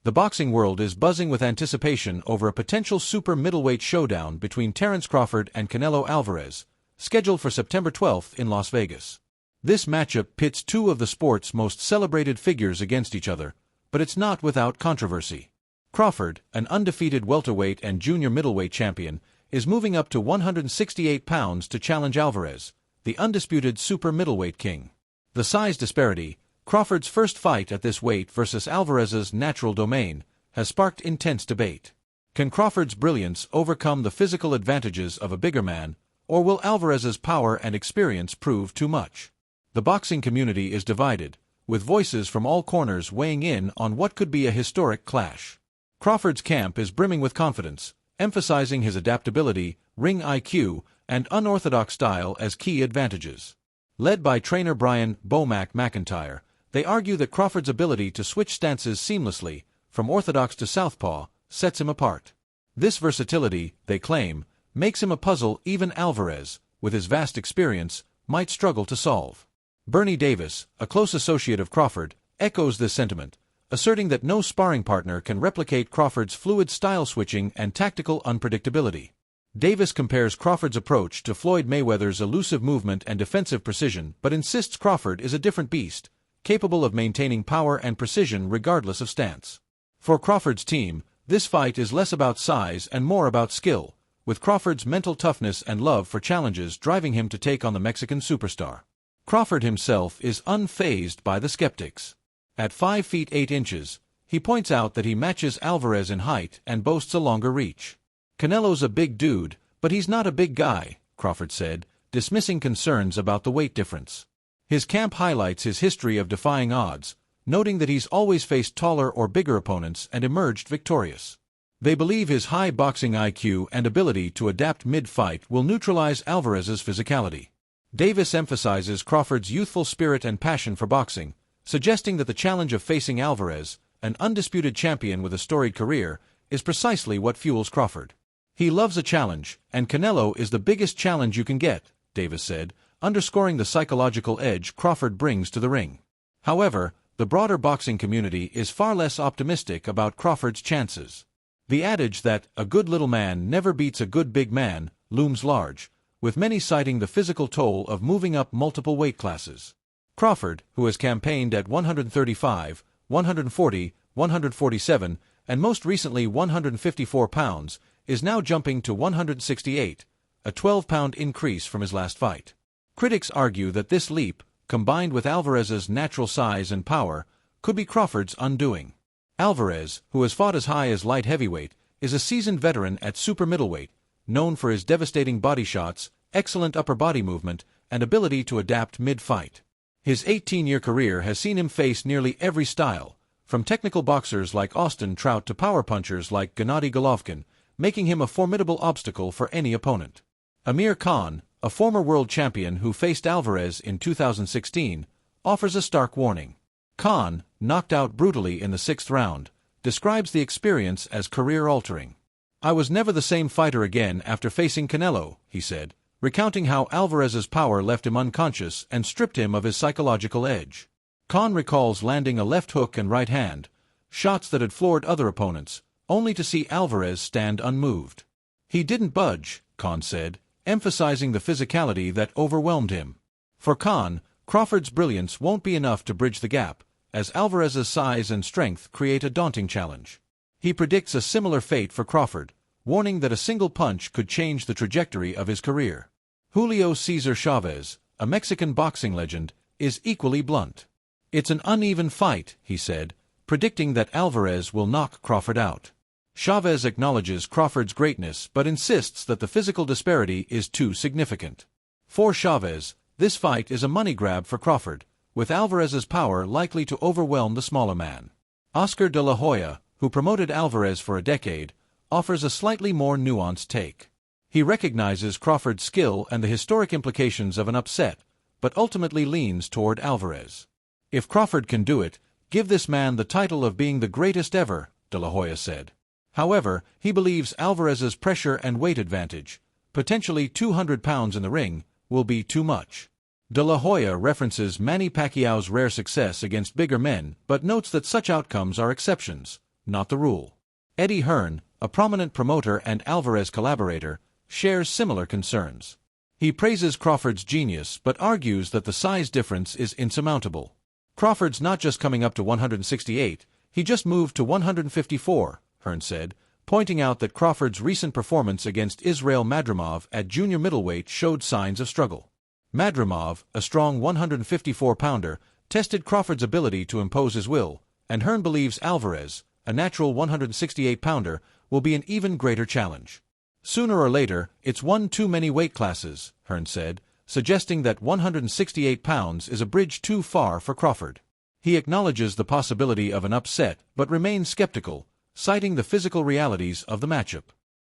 The boxing world is buzzing with anticipation over a potential super middleweight showdown between Terence Crawford and Canelo Alvarez, scheduled for September 12th in Las Vegas. This matchup pits two of the sport's most celebrated figures against each other, but it's not without controversy. Crawford, an undefeated welterweight and junior middleweight champion, is moving up to 168 pounds to challenge Alvarez, the undisputed super middleweight king. The size disparity, Crawford's first fight at this weight versus Alvarez's natural domain, has sparked intense debate. Can Crawford's brilliance overcome the physical advantages of a bigger man, or will Alvarez's power and experience prove too much? The boxing community is divided, with voices from all corners weighing in on what could be a historic clash. Crawford's camp is brimming with confidence, emphasizing his adaptability, ring IQ, and unorthodox style as key advantages. Led by trainer Brian "Bo-Mac" McIntyre, they argue that Crawford's ability to switch stances seamlessly, from orthodox to southpaw, sets him apart. This versatility, they claim, makes him a puzzle even Alvarez, with his vast experience, might struggle to solve. Bernie Davis, a close associate of Crawford, echoes this sentiment, asserting that no sparring partner can replicate Crawford's fluid style switching and tactical unpredictability. Davis compares Crawford's approach to Floyd Mayweather's elusive movement and defensive precision but insists Crawford is a different beast, capable of maintaining power and precision regardless of stance. For Crawford's team, this fight is less about size and more about skill, with Crawford's mental toughness and love for challenges driving him to take on the Mexican superstar. Crawford himself is unfazed by the skeptics. At 5 feet 8 inches, he points out that he matches Alvarez in height and boasts a longer reach. Canelo's a big dude, but he's not a big guy, Crawford said, dismissing concerns about the weight difference. His camp highlights his history of defying odds, noting that he's always faced taller or bigger opponents and emerged victorious. They believe his high boxing IQ and ability to adapt mid-fight will neutralize Alvarez's physicality. Davis emphasizes Crawford's youthful spirit and passion for boxing, suggesting that the challenge of facing Alvarez, an undisputed champion with a storied career, is precisely what fuels Crawford. He loves a challenge, and Canelo is the biggest challenge you can get, Davis said, underscoring the psychological edge Crawford brings to the ring. However, the broader boxing community is far less optimistic about Crawford's chances. The adage that a good little man never beats a good big man looms large, with many citing the physical toll of moving up multiple weight classes. Crawford, who has campaigned at 135, 140, 147, and most recently 154 pounds, is now jumping to 168, a 12-pound increase from his last fight. Critics argue that this leap, combined with Alvarez's natural size and power, could be Crawford's undoing. Alvarez, who has fought as high as light heavyweight, is a seasoned veteran at super middleweight, known for his devastating body shots, excellent upper body movement, and ability to adapt mid-fight. His 18-year career has seen him face nearly every style, from technical boxers like Austin Trout to power punchers like Gennady Golovkin, making him a formidable obstacle for any opponent. Amir Khan, a former world champion who faced Alvarez in 2016, offers a stark warning. Khan, knocked out brutally in the 6th round, describes the experience as career-altering. "I was never the same fighter again after facing Canelo," he said, recounting how Alvarez's power left him unconscious and stripped him of his psychological edge. Khan recalls landing a left hook and right hand, shots that had floored other opponents, only to see Alvarez stand unmoved. "He didn't budge," Khan said, emphasizing the physicality that overwhelmed him. For Khan, Crawford's brilliance won't be enough to bridge the gap, as Alvarez's size and strength create a daunting challenge. He predicts a similar fate for Crawford, warning that a single punch could change the trajectory of his career. Julio Cesar Chavez, a Mexican boxing legend, is equally blunt. "It's an uneven fight," he said, predicting that Alvarez will knock Crawford out. Chavez acknowledges Crawford's greatness but insists that the physical disparity is too significant. For Chavez, this fight is a money grab for Crawford, with Alvarez's power likely to overwhelm the smaller man. Oscar de la Hoya, who promoted Alvarez for a decade, offers a slightly more nuanced take. He recognizes Crawford's skill and the historic implications of an upset, but ultimately leans toward Alvarez. "If Crawford can do it, give this man the title of being the greatest ever," de la Hoya said. However, he believes Alvarez's pressure and weight advantage, potentially 200 pounds in the ring, will be too much. De la Hoya references Manny Pacquiao's rare success against bigger men but notes that such outcomes are exceptions, not the rule. Eddie Hearn, a prominent promoter and Alvarez collaborator, shares similar concerns. He praises Crawford's genius but argues that the size difference is insurmountable. Crawford's not just coming up to 168, he just moved to 154, Hearn said, pointing out that Crawford's recent performance against Israil Madrimov at junior middleweight showed signs of struggle. Madrimov, a strong 154-pounder, tested Crawford's ability to impose his will, and Hearn believes Alvarez, a natural 168-pounder, will be an even greater challenge. Sooner or later, it's one too many weight classes, Hearn said, suggesting that 168 pounds is a bridge too far for Crawford. He acknowledges the possibility of an upset but remains skeptical, citing the physical realities of the matchup.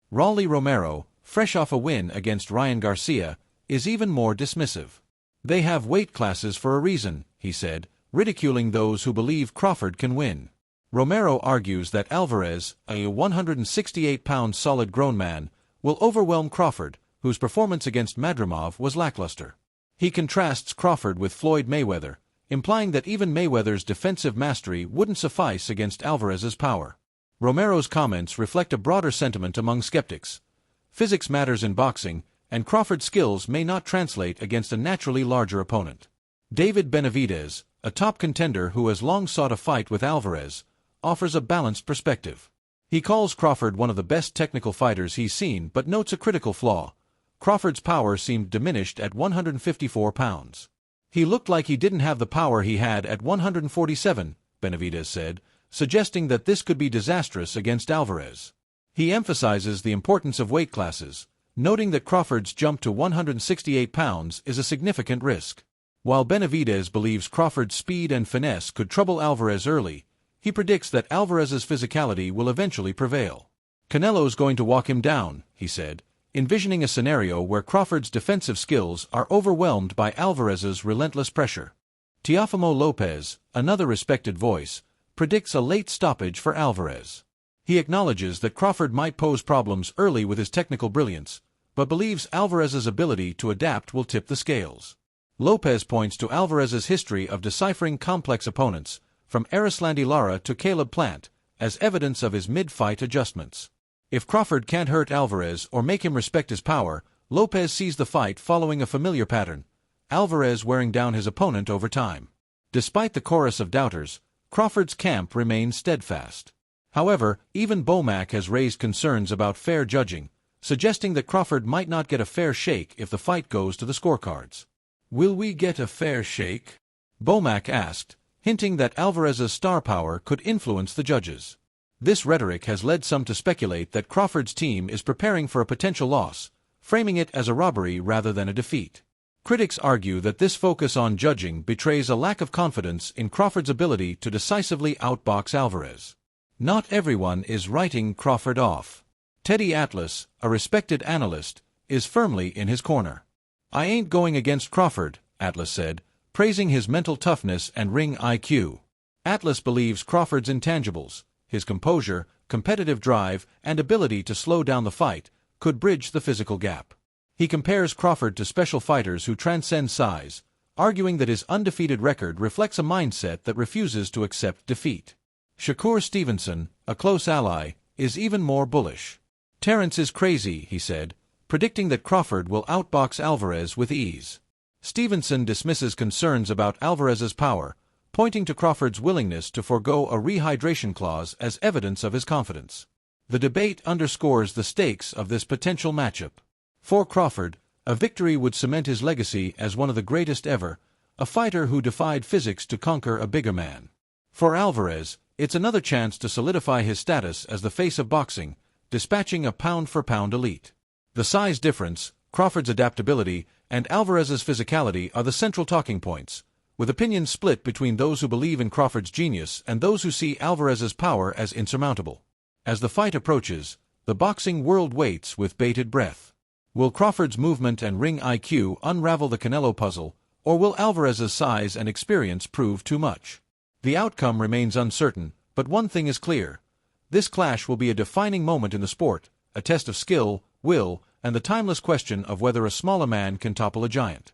Rolly Romero, fresh off a win against Ryan Garcia, is even more dismissive. They have weight classes for a reason, he said, ridiculing those who believe Crawford can win. Romero argues that Alvarez, a 168-pound solid grown man, will overwhelm Crawford, whose performance against Madrimov was lackluster. He contrasts Crawford with Floyd Mayweather, implying that even Mayweather's defensive mastery wouldn't suffice against Alvarez's power. Romero's comments reflect a broader sentiment among skeptics. Physics matters in boxing, and Crawford's skills may not translate against a naturally larger opponent. David Benavidez, a top contender who has long sought a fight with Alvarez, offers a balanced perspective. He calls Crawford one of the best technical fighters he's seen but notes a critical flaw. Crawford's power seemed diminished at 154 pounds. He looked like he didn't have the power he had at 147, Benavidez said, suggesting that this could be disastrous against Alvarez. He emphasizes the importance of weight classes, noting that Crawford's jump to 168 pounds is a significant risk. While Benavidez believes Crawford's speed and finesse could trouble Alvarez early, he predicts that Alvarez's physicality will eventually prevail. Canelo's going to walk him down, he said, envisioning a scenario where Crawford's defensive skills are overwhelmed by Alvarez's relentless pressure. Teofimo Lopez, another respected voice, predicts a late stoppage for Alvarez. He acknowledges that Crawford might pose problems early with his technical brilliance, but believes Alvarez's ability to adapt will tip the scales. Lopez points to Alvarez's history of deciphering complex opponents, from Erislandy Lara to Caleb Plant, as evidence of his mid-fight adjustments. If Crawford can't hurt Alvarez or make him respect his power, Lopez sees the fight following a familiar pattern, Alvarez wearing down his opponent over time. Despite the chorus of doubters, Crawford's camp remains steadfast. However, even Bomac has raised concerns about fair judging, suggesting that Crawford might not get a fair shake if the fight goes to the scorecards. "Will we get a fair shake?" Bomac asked, hinting that Alvarez's star power could influence the judges. This rhetoric has led some to speculate that Crawford's team is preparing for a potential loss, framing it as a robbery rather than a defeat. Critics argue that this focus on judging betrays a lack of confidence in Crawford's ability to decisively outbox Alvarez. Not everyone is writing Crawford off. Teddy Atlas, a respected analyst, is firmly in his corner. "I ain't going against Crawford," Atlas said, praising his mental toughness and ring IQ. Atlas believes Crawford's intangibles, his composure, competitive drive, and ability to slow down the fight, could bridge the physical gap. He compares Crawford to special fighters who transcend size, arguing that his undefeated record reflects a mindset that refuses to accept defeat. Shakur Stevenson, a close ally, is even more bullish. "Terence is crazy," he said, predicting that Crawford will outbox Alvarez with ease. Stevenson dismisses concerns about Alvarez's power, pointing to Crawford's willingness to forego a rehydration clause as evidence of his confidence. The debate underscores the stakes of this potential matchup. For Crawford, a victory would cement his legacy as one of the greatest ever, a fighter who defied physics to conquer a bigger man. For Alvarez, it's another chance to solidify his status as the face of boxing, dispatching a pound-for-pound elite. The size difference, Crawford's adaptability, and Alvarez's physicality are the central talking points, with opinions split between those who believe in Crawford's genius and those who see Alvarez's power as insurmountable. As the fight approaches, the boxing world waits with bated breath. Will Crawford's movement and ring IQ unravel the Canelo puzzle, or will Alvarez's size and experience prove too much? The outcome remains uncertain, but one thing is clear. This clash will be a defining moment in the sport, a test of skill, will, and the timeless question of whether a smaller man can topple a giant.